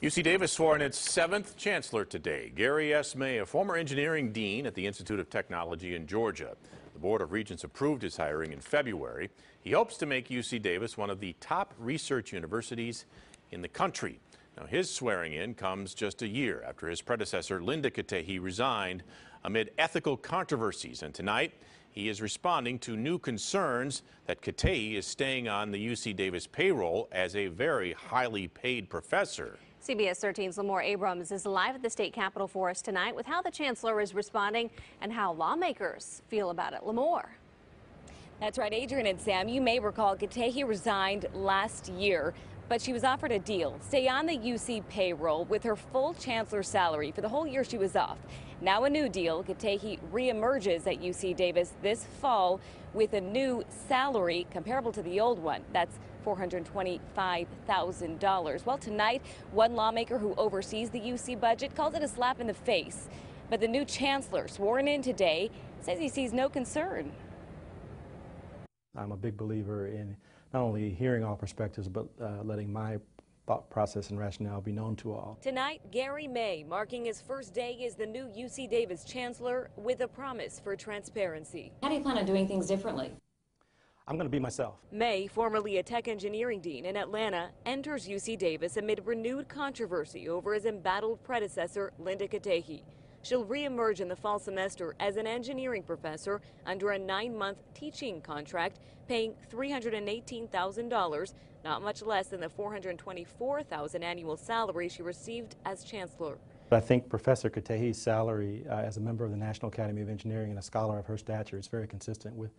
UC Davis swore in its 7th chancellor today. Gary S. May, a former engineering dean at the Institute of Technology in Georgia. The Board of Regents approved his hiring in February. He hopes to make UC Davis one of the top research universities in the country. Now, his swearing in comes just a year after his predecessor, Linda Katehi, resigned amid ethical controversies. And tonight, he is responding to new concerns that Katehi is staying on the UC Davis payroll as a very highly paid professor. CBS 13's Lamore Abrams is live at the state capitol for us tonight with how the chancellor is responding and how lawmakers feel about it. Lamore. That's right, Adrian and Sam. You may recall Katehi resigned last year, but she was offered a deal. Stay on the UC payroll with her full chancellor salary for the whole year she was off. Now a new deal. Katehi reemerges at UC Davis this fall with a new salary comparable to the old one. That's $425,000. Well, tonight, one lawmaker who oversees the UC budget calls it a slap in the face. But the new chancellor, sworn in today, says he sees no concern. I'm a big believer in not only hearing all perspectives, but letting my thought process and rationale be known to all. Tonight, Gary May marking his first day as the new UC Davis chancellor with a promise for transparency. How do you plan on doing things differently? I'm going to be myself. May, formerly a tech engineering dean in Atlanta, enters UC Davis amid renewed controversy over his embattled predecessor, Linda Katehi. She'll reemerge in the fall semester as an engineering professor under a 9-month teaching contract, paying $318,000, not much less than the $424,000 annual salary she received as chancellor. I think Professor Katehi's salary as a member of the National Academy of Engineering and a scholar of her stature is very consistent with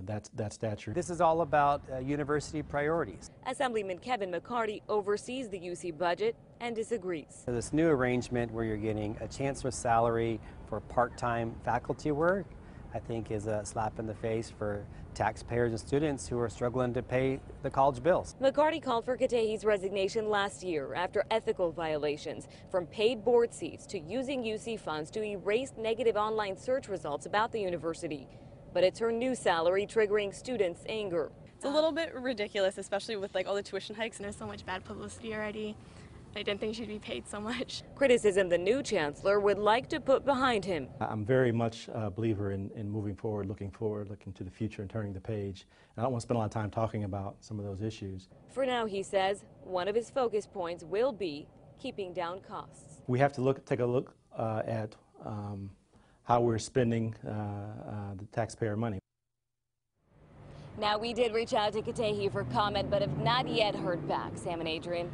that stature. This is all about university priorities. Assemblyman Kevin McCarty oversees the UC budget and disagrees. This new arrangement where you're getting a chancellor's salary for part-time faculty work, I think is a slap in the face for taxpayers and students who are struggling to pay the college bills. McCarty called for Katehi's resignation last year after ethical violations, from paid board seats to using UC funds to erase negative online search results about the university. But it's her new salary triggering students' anger. It's a little bit ridiculous, especially with all the tuition hikes, and there's so much bad publicity already. I didn't think she'd be paid so much. Criticism the new chancellor would like to put behind him. I'm very much a believer in moving forward, looking to the future and turning the page. And I don't want to spend a lot of time talking about some of those issues. For now, he says, one of his focus points will be keeping down costs. We have to take a look at how we're spending the taxpayer money. Now, we did reach out to Katehi for comment, but have not yet heard back. Sam and Adrian.